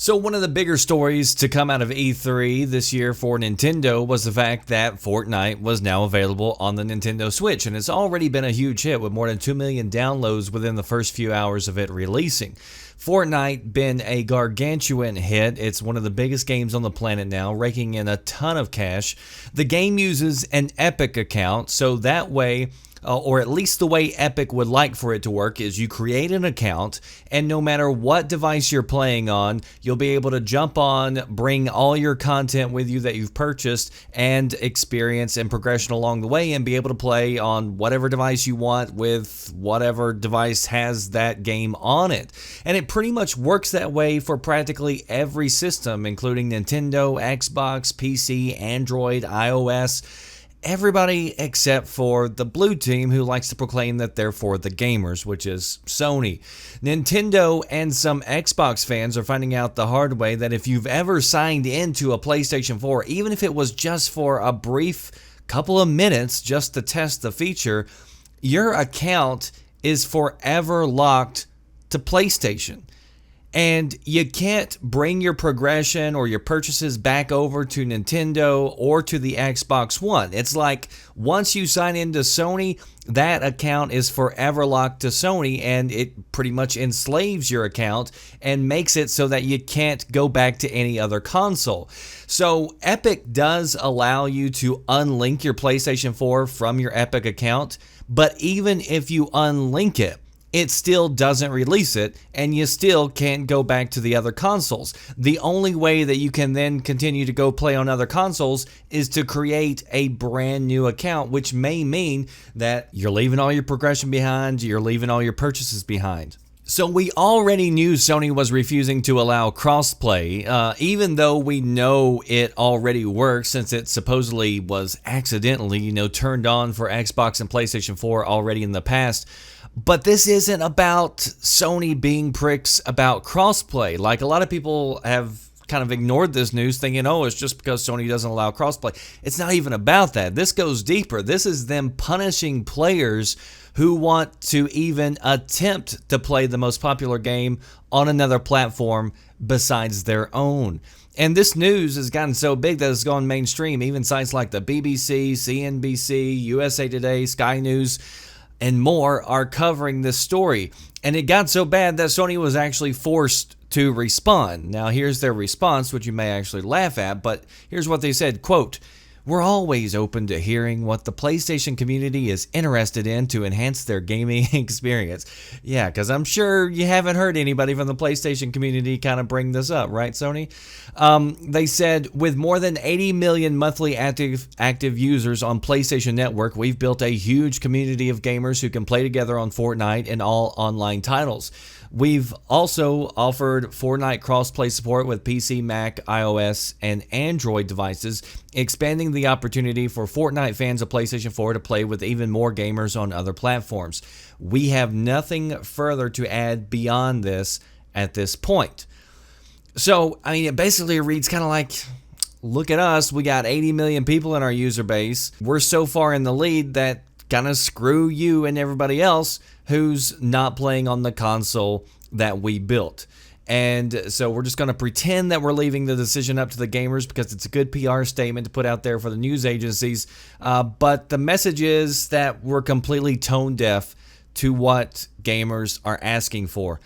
So one of the bigger stories to come out of E3 this year for Nintendo was the fact that Fortnite was now available on the Nintendo Switch, and it's already been a huge hit with more than 2 million downloads within the first few hours of it releasing. Fortnite been a gargantuan hit. It's one of the biggest games on the planet now, raking in a ton of cash. The game uses an Epic account, so that way, or at least the way Epic would like for it to work, is you create an account, and no matter what device you're playing on, you'll be able to jump on, bring all your content with you that you've purchased, and experience and progression along the way, and be able to play on whatever device you want with whatever device has that game on it. And it pretty much works that way for practically every system, including Nintendo, Xbox, PC, Android, iOS. Everybody except for the blue team, who likes to proclaim that they're for the gamers, which is Sony. Nintendo and some Xbox fans are finding out the hard way that if you've ever signed into a PlayStation 4, even if it was just for a brief couple of minutes just to test the feature, your account is forever locked to PlayStation. And you can't bring your progression or your purchases back over to Nintendo or to the Xbox One. It's like once you sign into Sony, that account is forever locked to Sony, and it pretty much enslaves your account and makes it so that you can't go back to any other console. So Epic does allow you to unlink your PlayStation 4 from your Epic account, but even if you unlink it, it still doesn't release it, and you still can't go back to the other consoles. The only way that you can then continue to go play on other consoles is to create a brand new account, which may mean that you're leaving all your progression behind, you're leaving all your purchases behind. So we already knew Sony was refusing to allow crossplay, even though we know it already works since it supposedly was accidentally, turned on for Xbox and PlayStation 4 already in the past. But this isn't about Sony being pricks about crossplay. Like, a lot of people have kind of ignored this news thinking, oh, it's just because Sony doesn't allow crossplay. It's not even about that. This goes deeper. This is them punishing players who want to even attempt to play the most popular game on another platform besides their own. And this news has gotten so big that it's gone mainstream. Even sites like the BBC, CNBC, USA Today, Sky News, and more are covering this story. And it got so bad that Sony was actually forced to respond. Now, here's their response, which you may actually laugh at, but here's what they said, quote, "We're always open to hearing what the PlayStation community is interested in to enhance their gaming experience." Yeah, because I'm sure you haven't heard anybody from the PlayStation community kind of bring this up, right, Sony? They said, "With more than 80 million monthly active users on PlayStation Network, we've built a huge community of gamers who can play together on Fortnite and all online titles. We've also offered Fortnite crossplay support with PC, Mac, iOS, and Android devices, expanding the opportunity for Fortnite fans of PlayStation 4 to play with even more gamers on other platforms. We have nothing further to add beyond this at this point." So, it basically reads kind of like, look at us, we got 80 million people in our user base. We're so far in the lead that kind of screw you and everybody else who's not playing on the console that we built. And so we're just going to pretend that we're leaving the decision up to the gamers because it's a good PR statement to put out there for the news agencies. But the message is that we're completely tone deaf to what gamers are asking for.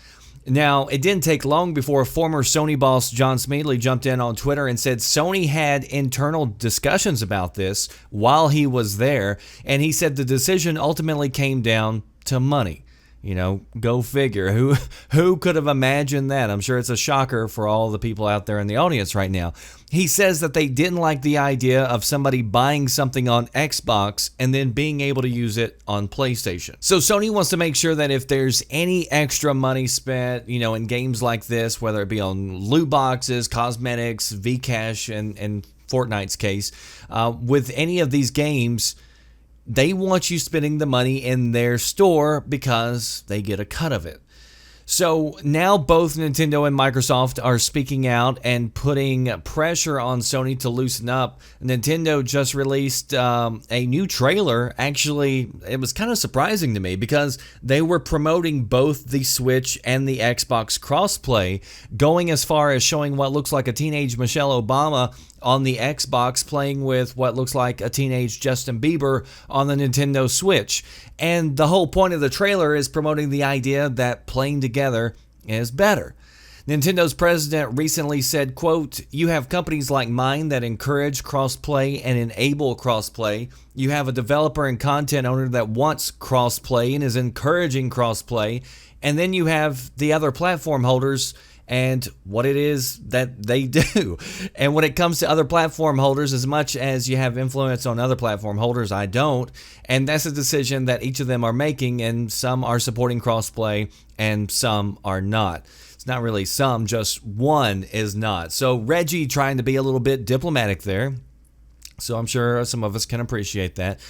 Now, it didn't take long before former Sony boss John Smedley jumped in on Twitter and said Sony had internal discussions about this while he was there, and he said the decision ultimately came down to money. Go figure. Who could have imagined that? I'm sure it's a shocker for all the people out there in the audience right now. He says that they didn't like the idea of somebody buying something on Xbox and then being able to use it on PlayStation. So Sony wants to make sure that if there's any extra money spent, in games like this, whether it be on loot boxes, cosmetics, Vcash, and Fortnite's case, with any of these games, they want you spending the money in their store because they get a cut of it. So now both Nintendo and Microsoft are speaking out and putting pressure on Sony to loosen up. Nintendo just released a new trailer. Actually, it was kind of surprising to me because they were promoting both the Switch and the Xbox crossplay, going as far as showing what looks like a teenage Michelle Obama on the Xbox playing with what looks like a teenage Justin Bieber on the Nintendo Switch. And the whole point of the trailer is promoting the idea that playing together is better. Nintendo's president recently said, quote, "You have companies like mine that encourage crossplay and enable crossplay. You have a developer and content owner that wants crossplay and is encouraging crossplay. And then you have the other platform holders and what it is that they do." And when it comes to other platform holders, as much as you have influence on other platform holders, I don't. And that's a decision that each of them are making, and some are supporting crossplay and some are not. It's not really some, just one is not. So Reggie trying to be a little bit diplomatic there. So I'm sure some of us can appreciate that.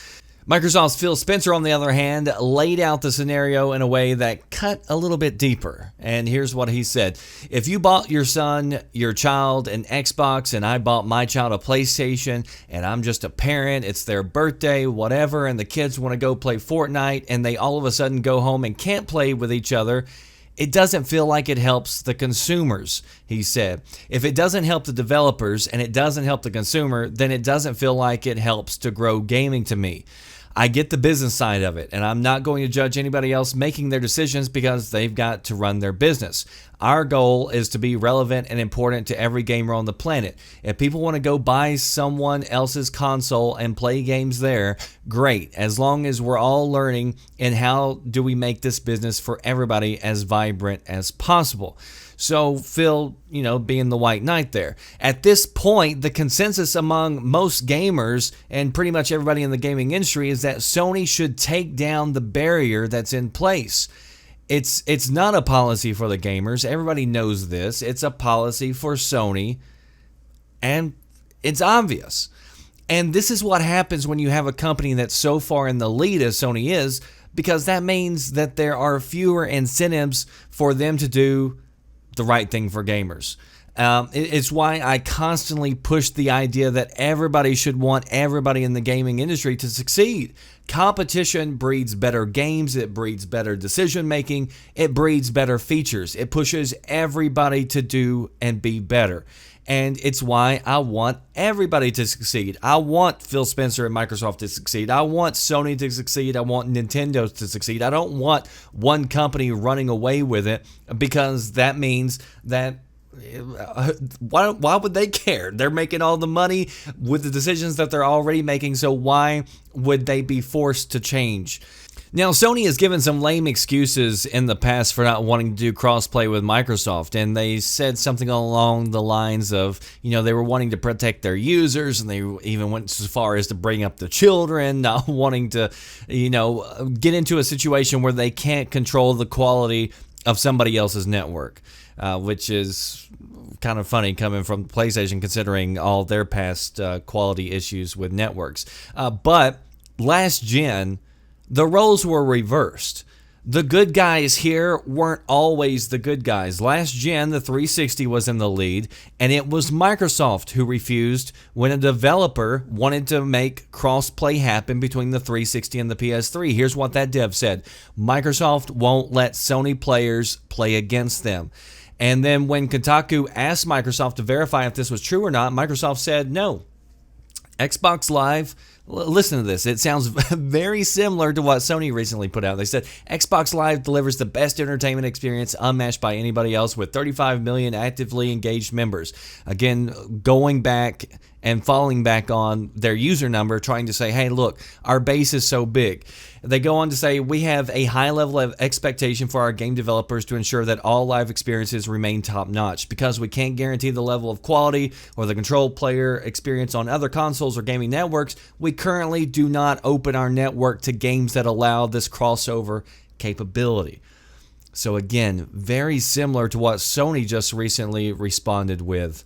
Microsoft's Phil Spencer, on the other hand, laid out the scenario in a way that cut a little bit deeper. And here's what he said. If you bought your son, your child, an Xbox, and I bought my child a PlayStation, and I'm just a parent, it's their birthday, whatever, and the kids want to go play Fortnite, and they all of a sudden go home and can't play with each other, it doesn't feel like it helps the consumers, he said. If it doesn't help the developers and it doesn't help the consumer, then it doesn't feel like it helps to grow gaming to me. I get the business side of it, and I'm not going to judge anybody else making their decisions because they've got to run their business. Our goal is to be relevant and important to every gamer on the planet. If people want to go buy someone else's console and play games there, great. As long as we're all learning in how do we make this business for everybody as vibrant as possible. So Phil, being the white knight there. At this point, the consensus among most gamers and pretty much everybody in the gaming industry is that Sony should take down the barrier that's in place. It's not a policy for the gamers. Everybody knows this. It's a policy for Sony, and it's obvious. And this is what happens when you have a company that's so far in the lead as Sony is, because that means that there are fewer incentives for them to do the right thing for gamers. It's why I constantly push the idea that everybody should want everybody in the gaming industry to succeed. Competition breeds better games, it breeds better decision making, it breeds better features. It pushes everybody to do and be better. And it's why I want everybody to succeed. I want Phil Spencer and Microsoft to succeed. I want Sony to succeed. I want Nintendo to succeed. I don't want one company running away with it, because that means that why would they care? They're making all the money with the decisions that they're already making, so why would they be forced to change? Now, Sony has given some lame excuses in the past for not wanting to do crossplay with Microsoft, and they said something along the lines of, they were wanting to protect their users, and they even went so far as to bring up the children, not wanting to, get into a situation where they can't control the quality of somebody else's network, which is kind of funny coming from PlayStation, considering all their past quality issues with networks. But last gen, the roles were reversed. The good guys here weren't always the good guys. Last gen, the 360 was in the lead, and it was Microsoft who refused when a developer wanted to make cross-play happen between the 360 and the PS3. Here's what that dev said. Microsoft won't let Sony players play against them. And then when Kotaku asked Microsoft to verify if this was true or not, Microsoft said no. Xbox Live, listen to this. It sounds very similar to what Sony recently put out. They said Xbox Live delivers the best entertainment experience unmatched by anybody else with 35 million actively engaged members. Again, going back and falling back on their user number, trying to say, hey, look, our base is so big. They go on to say, we have a high level of expectation for our game developers to ensure that all live experiences remain top-notch. Because we can't guarantee the level of quality or the control player experience on other consoles or gaming networks, we currently do not open our network to games that allow this crossover capability. So again, very similar to what Sony just recently responded with.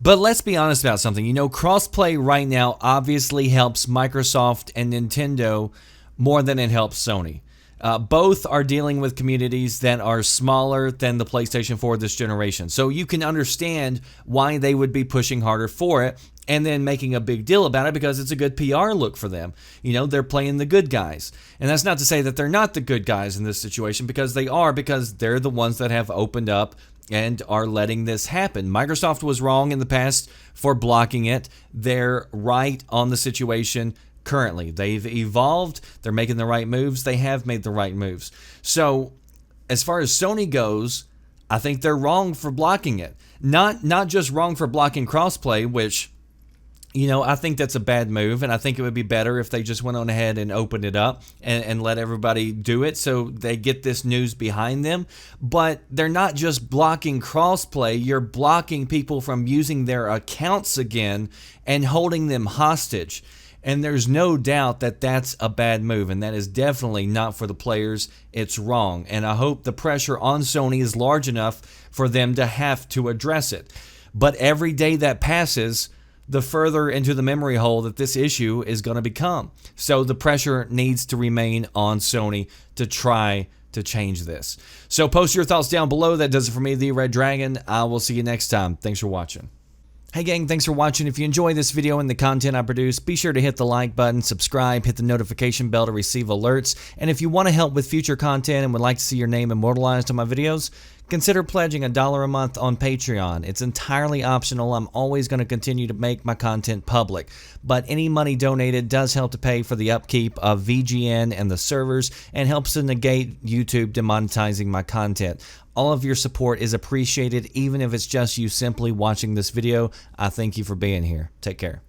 But let's be honest about something. Crossplay right now obviously helps Microsoft and Nintendo more than it helps Sony. Both are dealing with communities that are smaller than the PlayStation 4 this generation. So you can understand why they would be pushing harder for it and then making a big deal about it, because it's a good PR look for them. You know, they're playing the good guys. And that's not to say that they're not the good guys in this situation, because they are, because they're the ones that have opened up and are letting this happen. Microsoft was wrong in the past for blocking it. They're right on the situation currently. They've evolved. They're making the right moves. They have made the right moves. So as far as Sony goes, I think they're wrong for blocking it. Not just wrong for blocking crossplay, which, you know, I think that's a bad move, and I think it would be better if they just went on ahead and opened it up and let everybody do it so they get this news behind them. But they're not just blocking crossplay, you're blocking people from using their accounts again and holding them hostage. And there's no doubt that that's a bad move, and that is definitely not for the players. It's wrong, and I hope the pressure on Sony is large enough for them to have to address it. But every day that passes, the further into the memory hole that this issue is going to become. So the pressure needs to remain on Sony to try to change this. So post your thoughts down below. That does it for me, the Red Dragon. I will see you next time. Thanks for watching. Hey gang, thanks for watching. If you enjoy this video and the content I produce, be sure to hit the like button, subscribe, hit the notification bell to receive alerts, and if you want to help with future content and would like to see your name immortalized on my videos, consider pledging $1 a month on Patreon. It's entirely optional. I'm always going to continue to make my content public, but any money donated does help to pay for the upkeep of VGN and the servers and helps to negate YouTube demonetizing my content. All of your support is appreciated, even if it's just you simply watching this video. I thank you for being here. Take care.